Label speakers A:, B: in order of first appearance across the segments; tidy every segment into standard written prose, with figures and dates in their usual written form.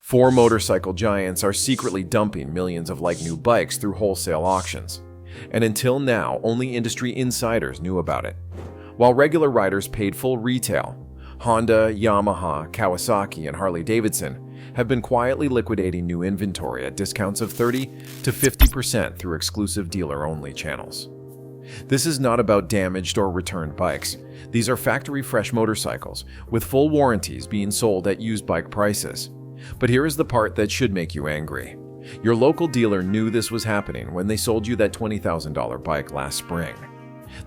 A: Four motorcycle giants are secretly dumping millions of like-new bikes through wholesale auctions. And until now, only industry insiders knew about it. While regular riders paid full retail, Honda, Yamaha, Kawasaki, and Harley-Davidson have been quietly liquidating new inventory at discounts of 30 to 50% through exclusive dealer-only channels. This is not about damaged or returned bikes. These are factory-fresh motorcycles, with full warranties being sold at used bike prices. But here is the part that should make you angry. Your local dealer knew this was happening when they sold you that $20,000 bike last spring.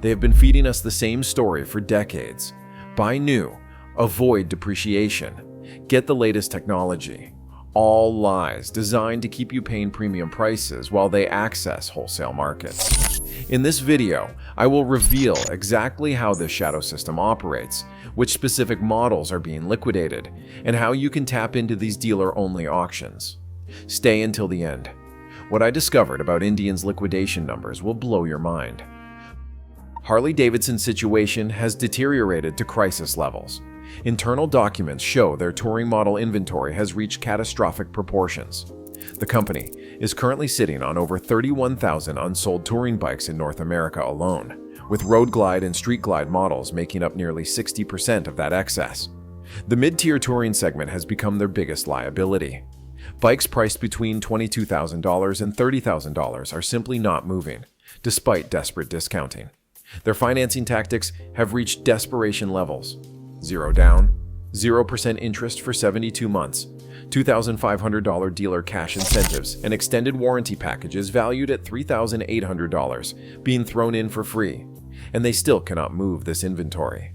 A: They have been feeding us the same story for decades. Buy new, avoid depreciation, get the latest technology. All lies designed to keep you paying premium prices while they access wholesale markets. In this video, I will reveal exactly how this shadow system operates, which specific models are being liquidated, and how you can tap into these dealer-only auctions. Stay until the end. What I discovered about Indian's liquidation numbers will blow your mind. Harley-Davidson's situation has deteriorated to crisis levels. Internal documents show their touring model inventory has reached catastrophic proportions. The company is currently sitting on over 31,000 unsold touring bikes in North America alone, with Road Glide and Street Glide models making up nearly 60% of that excess. The mid-tier touring segment has become their biggest liability. Bikes priced between $22,000 and $30,000 are simply not moving, despite desperate discounting. Their financing tactics have reached desperation levels. 0 down, 0% interest for 72 months, $2,500 dealer cash incentives, and extended warranty packages valued at $3,800 being thrown in for free, and they still cannot move this inventory.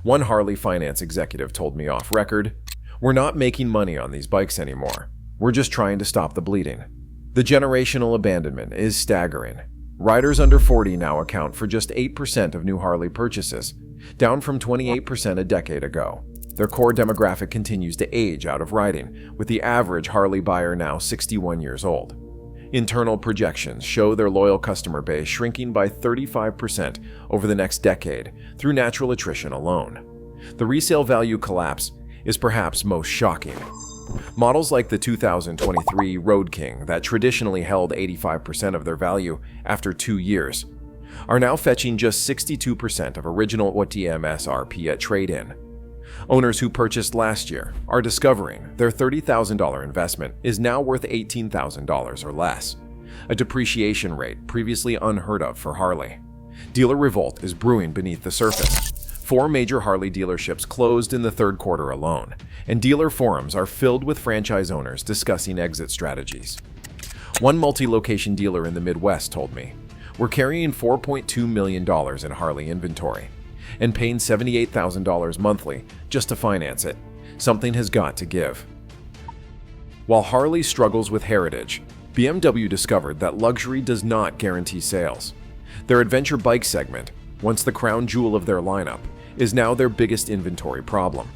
A: One Harley finance executive told me off record, "We're not making money on these bikes anymore. We're just trying to stop the bleeding." The generational abandonment is staggering. Riders under 40 now account for just 8% of new Harley purchases, down from 28% a decade ago. Their core demographic continues to age out of riding, with the average Harley buyer now 61 years old. Internal projections show their loyal customer base shrinking by 35% over the next decade through natural attrition alone. The resale value collapse is perhaps most shocking. Models like the 2023 Road King, that traditionally held 85% of their value after 2 years, are now fetching just 62% of original MSRP at trade-in. Owners who purchased last year are discovering their $30,000 investment is now worth $18,000 or less, a depreciation rate previously unheard of for Harley. Dealer revolt is brewing beneath the surface. 4 major Harley dealerships closed in the third quarter alone, and dealer forums are filled with franchise owners discussing exit strategies. One multi-location dealer in the Midwest told me, "We're carrying $4.2 million in Harley inventory and paying $78,000 monthly just to finance it. Something has got to give." While Harley struggles with heritage, BMW discovered that luxury does not guarantee sales. Their adventure bike segment, once the crown jewel of their lineup, is now their biggest inventory problem.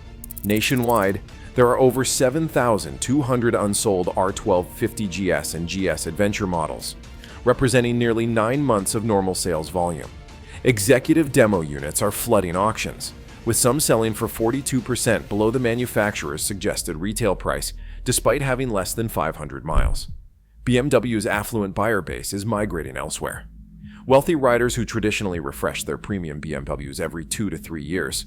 A: Nationwide, there are over 7,200 unsold R1250 GS and GS adventure models, representing nearly 9 months of normal sales volume. Executive demo units are flooding auctions, with some selling for 42% below the manufacturer's suggested retail price, despite having less than 500 miles. BMW's affluent buyer base is migrating elsewhere. Wealthy riders who traditionally refresh their premium BMWs every 2 to 3 years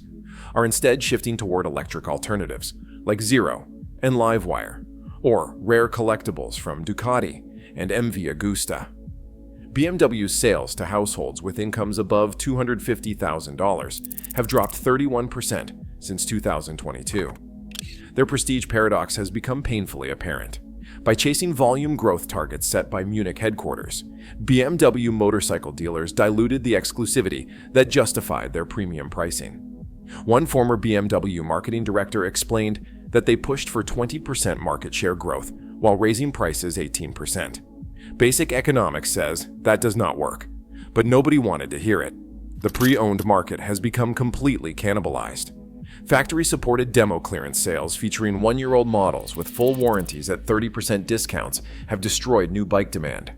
A: are instead shifting toward electric alternatives like Zero and Livewire, or rare collectibles from Ducati and MV Agusta. BMW's sales to households with incomes above $250,000 have dropped 31% since 2022. Their prestige paradox has become painfully apparent. By chasing volume growth targets set by Munich headquarters, BMW motorcycle dealers diluted the exclusivity that justified their premium pricing. One former BMW marketing director explained that they pushed for 20% market share growth while raising prices 18%. Basic economics says that does not work, but nobody wanted to hear it. The pre-owned market has become completely cannibalized. Factory-supported demo clearance sales featuring 1-year-old models with full warranties at 30% discounts have destroyed new bike demand.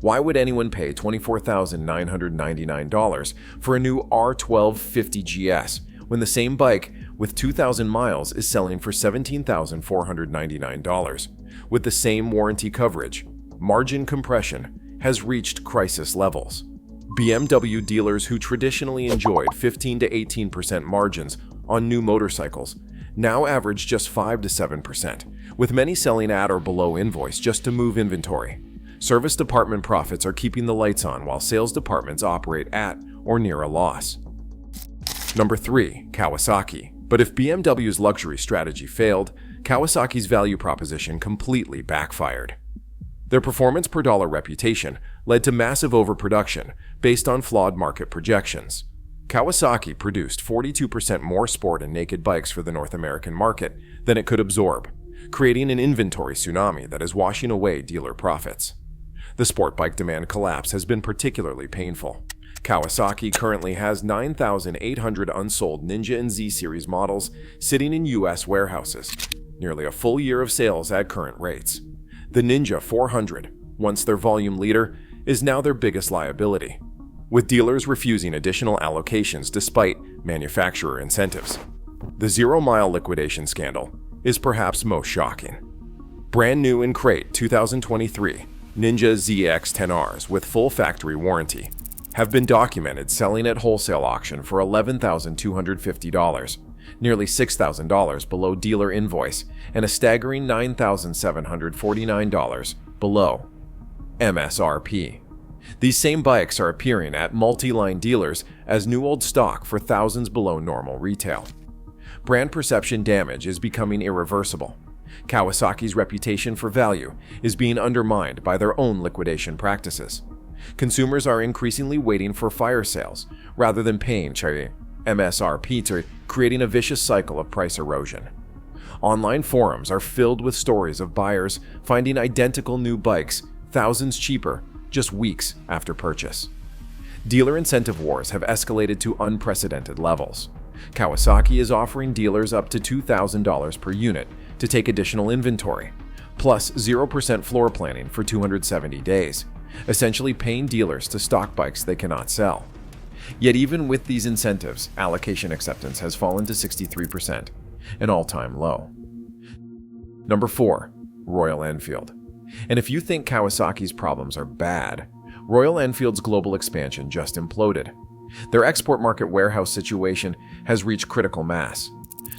A: Why would anyone pay $24,999 for a new R1250 GS when the same bike with 2,000 miles is selling for $17,499. With the same warranty coverage, margin compression has reached crisis levels. BMW dealers who traditionally enjoyed 15 to 18% margins on new motorcycles now average just 5 to 7%, with many selling at or below invoice just to move inventory. Service department profits are keeping the lights on while sales departments operate at or near a loss. Number 3. Kawasaki. But if BMW's luxury strategy failed, Kawasaki's value proposition completely backfired. Their performance per dollar reputation led to massive overproduction based on flawed market projections. Kawasaki produced 42% more sport and naked bikes for the North American market than it could absorb, creating an inventory tsunami that is washing away dealer profits. The sport bike demand collapse has been particularly painful. Kawasaki currently has 9,800 unsold Ninja and Z-Series models sitting in U.S. warehouses, nearly a full year of sales at current rates. The Ninja 400, once their volume leader, is now their biggest liability, with dealers refusing additional allocations despite manufacturer incentives. The zero-mile liquidation scandal is perhaps most shocking. Brand new in crate 2023, Ninja ZX-10Rs with full factory warranty have been documented selling at wholesale auction for $11,250, nearly $6,000 below dealer invoice, and a staggering $9,749 below MSRP. These same bikes are appearing at multi-line dealers as new old stock for thousands below normal retail. Brand perception damage is becoming irreversible. Kawasaki's reputation for value is being undermined by their own liquidation practices. Consumers are increasingly waiting for fire sales rather than paying MSRP, creating a vicious cycle of price erosion. Online forums are filled with stories of buyers finding identical new bikes thousands cheaper just weeks after purchase. Dealer incentive wars have escalated to unprecedented levels. Kawasaki is offering dealers up to $2,000 per unit to take additional inventory, plus 0% floor planning for 270 days, essentially paying dealers to stock bikes they cannot sell. Yet even with these incentives, allocation acceptance has fallen to 63%, an all-time low. Number 4. Royal Enfield. And if you think Kawasaki's problems are bad, Royal Enfield's global expansion just imploded. Their export market warehouse situation has reached critical mass.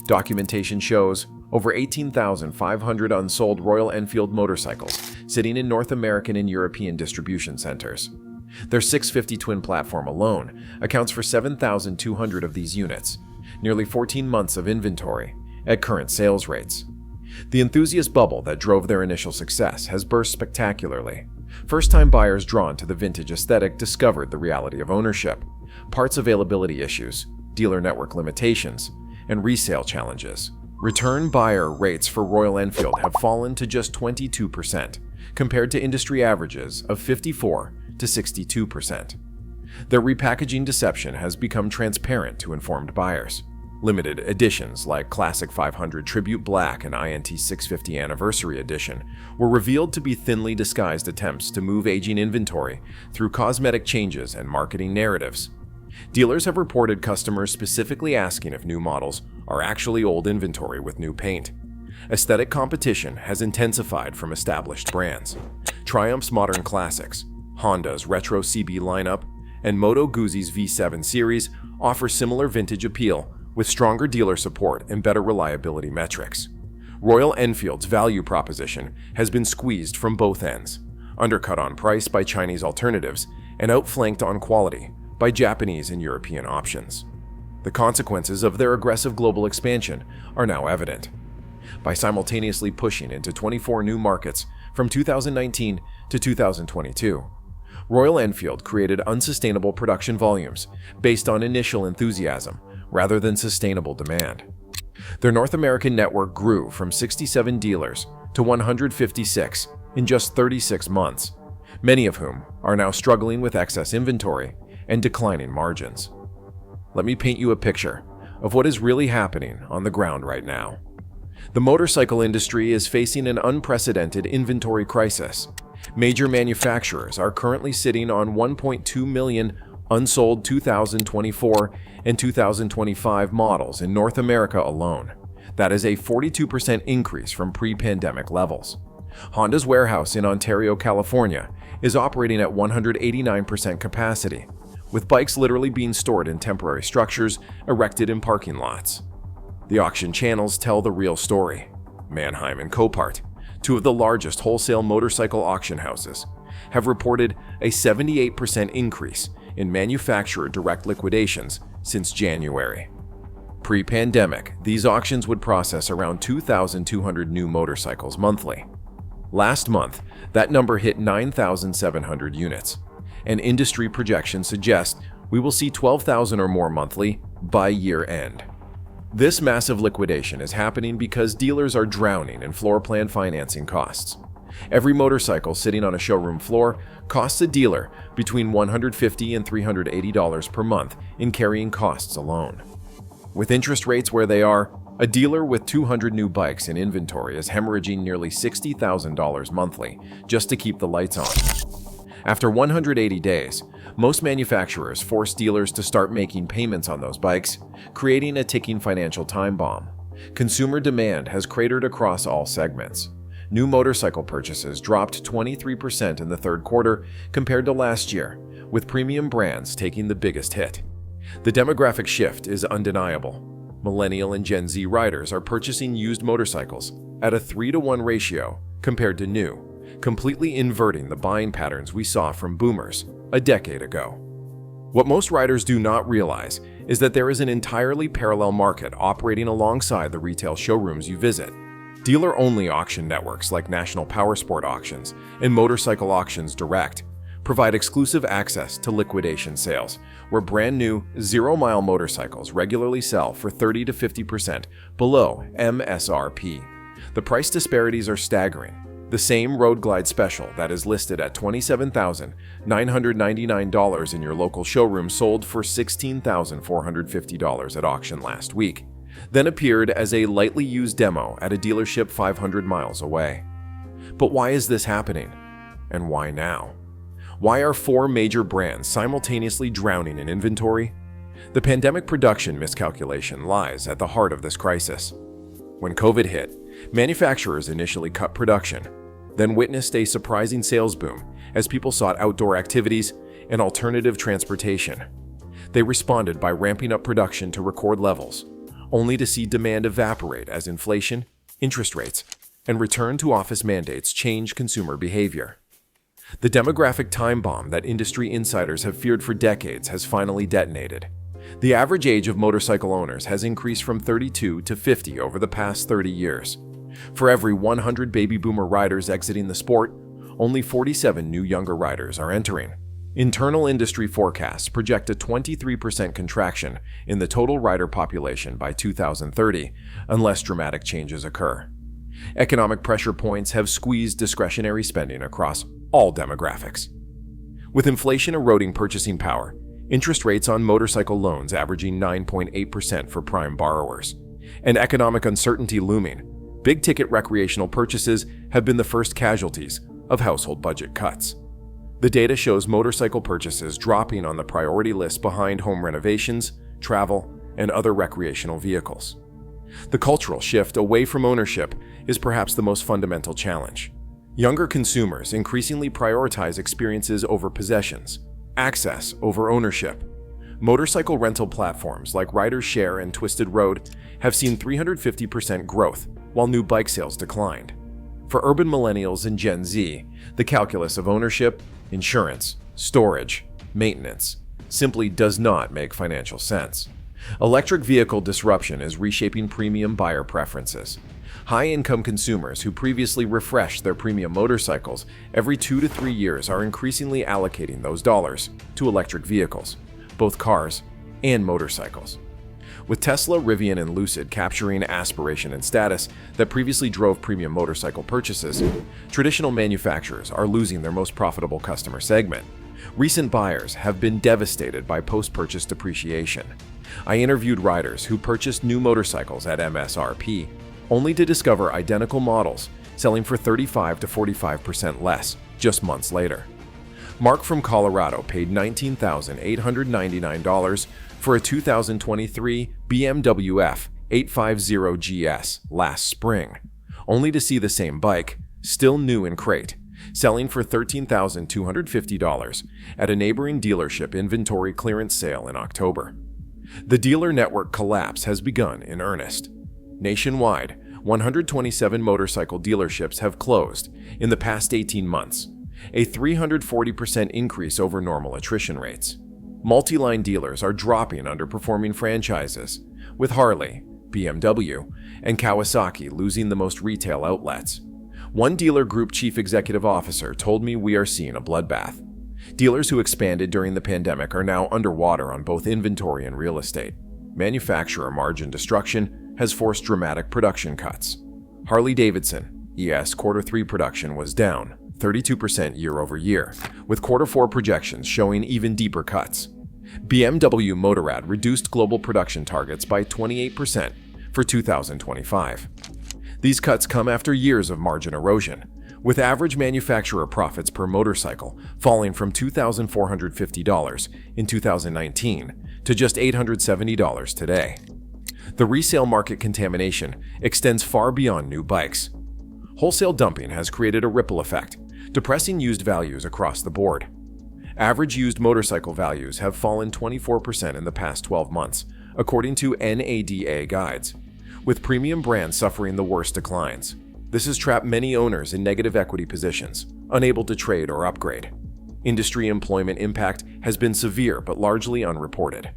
A: Documentation shows over 18,500 unsold Royal Enfield motorcycles sitting in North American and European distribution centers. Their 650 twin platform alone accounts for 7,200 of these units, nearly 14 months of inventory at current sales rates. The enthusiast bubble that drove their initial success has burst spectacularly. First-time buyers drawn to the vintage aesthetic discovered the reality of ownership, parts availability issues, dealer network limitations, and resale challenges. Return buyer rates for Royal Enfield have fallen to just 22%, compared to industry averages of 54 to 62%. Their repackaging deception has become transparent to informed buyers. Limited editions like Classic 500 Tribute Black and INT 650 Anniversary Edition were revealed to be thinly disguised attempts to move aging inventory through cosmetic changes and marketing narratives. Dealers have reported customers specifically asking if new models are actually old inventory with new paint. Aesthetic competition has intensified from established brands. Triumph's Modern Classics, Honda's Retro CB lineup, and Moto Guzzi's V7 series offer similar vintage appeal with stronger dealer support and better reliability metrics. Royal Enfield's value proposition has been squeezed from both ends, undercut on price by Chinese alternatives and outflanked on quality by Japanese and European options. The consequences of their aggressive global expansion are now evident. By simultaneously pushing into 24 new markets from 2019 to 2022, Royal Enfield created unsustainable production volumes based on initial enthusiasm rather than sustainable demand. Their North American network grew from 67 dealers to 156 in just 36 months, many of whom are now struggling with excess inventory and declining margins. Let me paint you a picture of what is really happening on the ground right now. The motorcycle industry is facing an unprecedented inventory crisis. Major manufacturers are currently sitting on 1.2 million unsold 2024 and 2025 models in North America alone. That is a 42% increase from pre-pandemic levels. Honda's warehouse in Ontario, California, is operating at 189% capacity, with bikes literally being stored in temporary structures erected in parking lots. The auction channels tell the real story. Manheim and Copart, two of the largest wholesale motorcycle auction houses, have reported a 78% increase in manufacturer direct liquidations since January. Pre-pandemic, these auctions would process around 2,200 new motorcycles monthly. Last month, that number hit 9,700 units, and industry projections suggest we will see 12,000 or more monthly by year end. This massive liquidation is happening because dealers are drowning in floor plan financing costs. Every motorcycle sitting on a showroom floor costs a dealer between $150 and $380 per month in carrying costs alone. With interest rates where they are, a dealer with 200 new bikes in inventory is hemorrhaging nearly $60,000 monthly just to keep the lights on. After 180 days, most manufacturers force dealers to start making payments on those bikes, creating a ticking financial time bomb. Consumer demand has cratered across all segments. New motorcycle purchases dropped 23% in the third quarter compared to last year, with premium brands taking the biggest hit. The demographic shift is undeniable. Millennial and Gen Z riders are purchasing used motorcycles at a 3-to-1 ratio compared to new, completely inverting the buying patterns we saw from boomers a decade ago. What most riders do not realize is that there is an entirely parallel market operating alongside the retail showrooms you visit. Dealer-only auction networks like National Powersport Auctions and Motorcycle Auctions Direct provide exclusive access to liquidation sales, where brand new zero-mile motorcycles regularly sell for 30 to 50% below MSRP. The price disparities are staggering. The same Road Glide Special that is listed at $27,999 in your local showroom sold for $16,450 at auction last week, then appeared as a lightly used demo at a dealership 500 miles away. But why is this happening? And why now? Why are 4 major brands simultaneously drowning in inventory? The pandemic production miscalculation lies at the heart of this crisis. When COVID hit, manufacturers initially cut production, then witnessed a surprising sales boom as people sought outdoor activities and alternative transportation. They responded by ramping up production to record levels, only to see demand evaporate as inflation, interest rates, and return to office mandates change consumer behavior. The demographic time bomb that industry insiders have feared for decades has finally detonated. The average age of motorcycle owners has increased from 32 to 50 over the past 30 years. For every 100 baby boomer riders exiting the sport, only 47 new younger riders are entering. Internal industry forecasts project a 23% contraction in the total rider population by 2030 unless dramatic changes occur. Economic pressure points have squeezed discretionary spending across all demographics. With inflation eroding purchasing power, interest rates on motorcycle loans averaging 9.8% for prime borrowers, and economic uncertainty looming, big-ticket recreational purchases have been the first casualties of household budget cuts. The data shows motorcycle purchases dropping on the priority list behind home renovations, travel, and other recreational vehicles. The cultural shift away from ownership is perhaps the most fundamental challenge. Younger consumers increasingly prioritize experiences over possessions, access over ownership. Motorcycle rental platforms like RiderShare and Twisted Road have seen 350% growth, while new bike sales declined. For urban millennials and Gen Z, the calculus of ownership, insurance, storage, maintenance simply does not make financial sense. Electric vehicle disruption is reshaping premium buyer preferences. High-income consumers who previously refreshed their premium motorcycles every 2 to 3 years are increasingly allocating those dollars to electric vehicles, both cars and motorcycles. With Tesla, Rivian, and Lucid capturing aspiration and status that previously drove premium motorcycle purchases, traditional manufacturers are losing their most profitable customer segment. Recent buyers have been devastated by post-purchase depreciation. I interviewed riders who purchased new motorcycles at MSRP, only to discover identical models selling for 35 to 45% less just months later. Mark from Colorado paid $19,899 for a 2023 BMW F 850 GS last spring, only to see the same bike, still new in crate, selling for $13,250 at a neighboring dealership inventory clearance sale in October. The dealer network collapse has begun in earnest. Nationwide, 127 motorcycle dealerships have closed in the past 18 months, a 340% increase over normal attrition rates. Multi-line dealers are dropping underperforming franchises, with Harley, BMW, and Kawasaki losing the most retail outlets. One dealer group chief executive officer told me we are seeing a bloodbath. Dealers who expanded during the pandemic are now underwater on both inventory and real estate. Manufacturer margin destruction has forced dramatic production cuts. Harley-Davidson ES Q3 production was down 32% year-over-year, with Q4 projections showing even deeper cuts. BMW Motorrad reduced global production targets by 28% for 2025. These cuts come after years of margin erosion, with average manufacturer profits per motorcycle falling from $2,450 in 2019 to just $870 today. The resale market contamination extends far beyond new bikes. Wholesale dumping has created a ripple effect, depressing used values across the board. Average used motorcycle values have fallen 24% in the past 12 months, according to NADA guides, with premium brands suffering the worst declines. This has trapped many owners in negative equity positions, unable to trade or upgrade. Industry employment impact has been severe but largely unreported.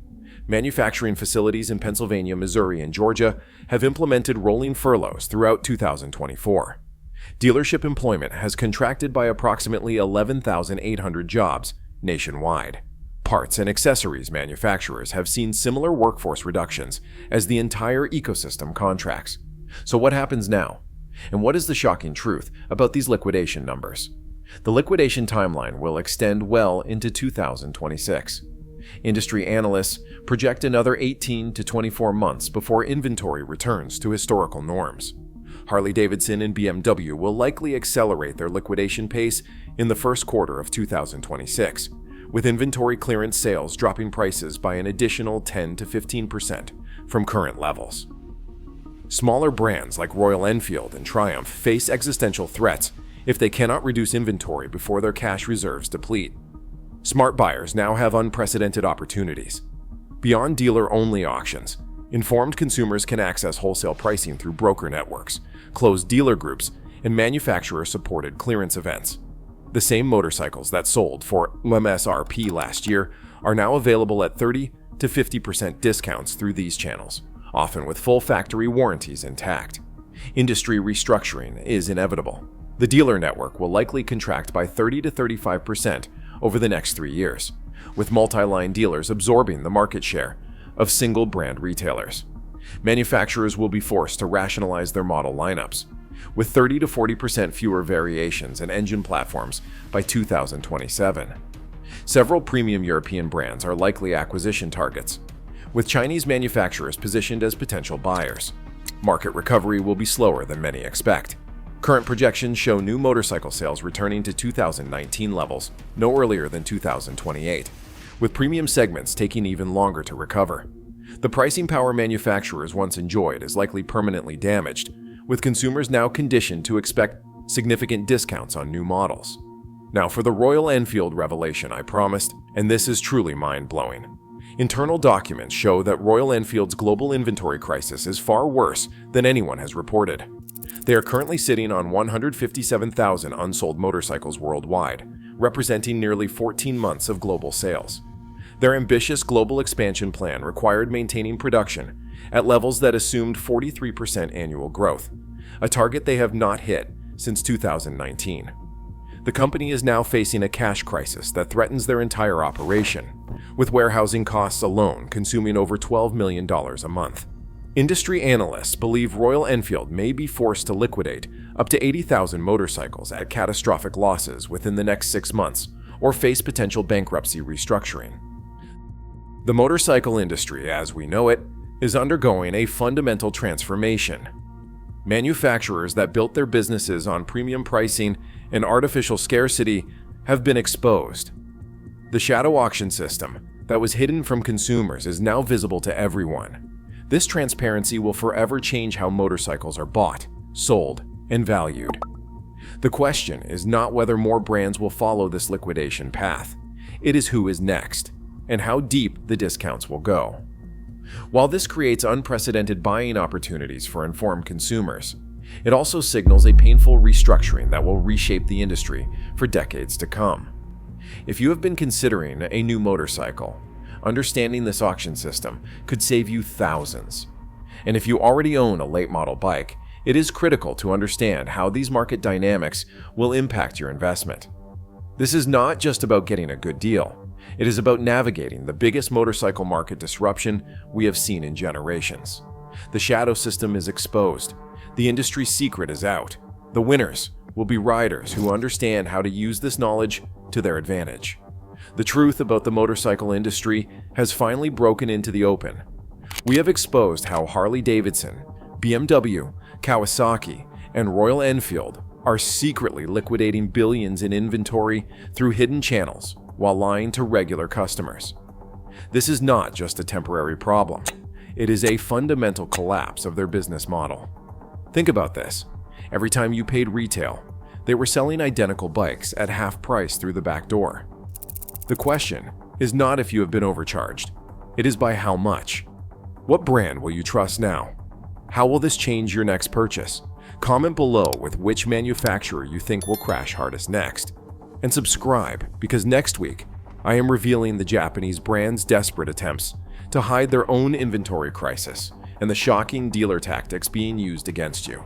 A: Manufacturing facilities in Pennsylvania, Missouri, and Georgia have implemented rolling furloughs throughout 2024. Dealership employment has contracted by approximately 11,800 jobs nationwide. Parts and accessories manufacturers have seen similar workforce reductions as the entire ecosystem contracts. So what happens now? And what is the shocking truth about these liquidation numbers? The liquidation timeline will extend well into 2026. Industry analysts project another 18 to 24 months before inventory returns to historical norms. Harley-Davidson and BMW will likely accelerate their liquidation pace in the first quarter of 2026, with inventory clearance sales dropping prices by an additional 10 to 15% from current levels. Smaller brands like Royal Enfield and Triumph face existential threats if they cannot reduce inventory before their cash reserves deplete. Smart buyers now have unprecedented opportunities. Beyond dealer-only auctions, informed consumers can access wholesale pricing through broker networks, closed dealer groups, and manufacturer-supported clearance events. The same motorcycles that sold for MSRP last year are now available at 30 to 50% discounts through these channels, often with full factory warranties intact. Industry restructuring is inevitable. The dealer network will likely contract by 30 to 35% over the next 3 years, with multi-line dealers absorbing the market share of single-brand retailers. Manufacturers will be forced to rationalize their model lineups, with 30 to 40% fewer variations and engine platforms by 2027. Several premium European brands are likely acquisition targets, with Chinese manufacturers positioned as potential buyers. Market recovery will be slower than many expect. Current projections show new motorcycle sales returning to 2019 levels no earlier than 2028, with premium segments taking even longer to recover. The pricing power manufacturers once enjoyed is likely permanently damaged, with consumers now conditioned to expect significant discounts on new models. Now for the Royal Enfield revelation I promised, and this is truly mind-blowing. Internal documents show that Royal Enfield's global inventory crisis is far worse than anyone has reported. They are currently sitting on 157,000 unsold motorcycles worldwide, representing nearly 14 months of global sales. Their ambitious global expansion plan required maintaining production at levels that assumed 43% annual growth, a target they have not hit since 2019. The company is now facing a cash crisis that threatens their entire operation, with warehousing costs alone consuming over $12 million a month. Industry analysts believe Royal Enfield may be forced to liquidate up to 80,000 motorcycles at catastrophic losses within the next 6 months, or face potential bankruptcy restructuring. The motorcycle industry, as we know it, is undergoing a fundamental transformation. Manufacturers that built their businesses on premium pricing and artificial scarcity have been exposed. The shadow auction system that was hidden from consumers is now visible to everyone. This transparency will forever change how motorcycles are bought, sold, and valued. The question is not whether more brands will follow this liquidation path. It is who is next, and how deep the discounts will go. While this creates unprecedented buying opportunities for informed consumers, it also signals a painful restructuring that will reshape the industry for decades to come. If you have been considering a new motorcycle, understanding this auction system could save you thousands. And if you already own a late model bike, it is critical to understand how these market dynamics will impact your investment. This is not just about getting a good deal. It is about navigating the biggest motorcycle market disruption we have seen in generations. The shadow system is exposed. The industry's secret is out. The winners will be riders who understand how to use this knowledge to their advantage. The truth about the motorcycle industry has finally broken into the open. We have exposed how Harley-Davidson, BMW, Kawasaki, and Royal Enfield are secretly liquidating billions in inventory through hidden channels while lying to regular customers. This is not just a temporary problem. It is a fundamental collapse of their business model. Think about this. Every time you paid retail, they were selling identical bikes at half price through the back door. The question is not if you have been overcharged. It is by how much. What brand will you trust now? How will this change your next purchase? Comment below with which manufacturer you think will crash hardest next. And subscribe, because next week, I am revealing the Japanese brand's desperate attempts to hide their own inventory crisis and the shocking dealer tactics being used against you.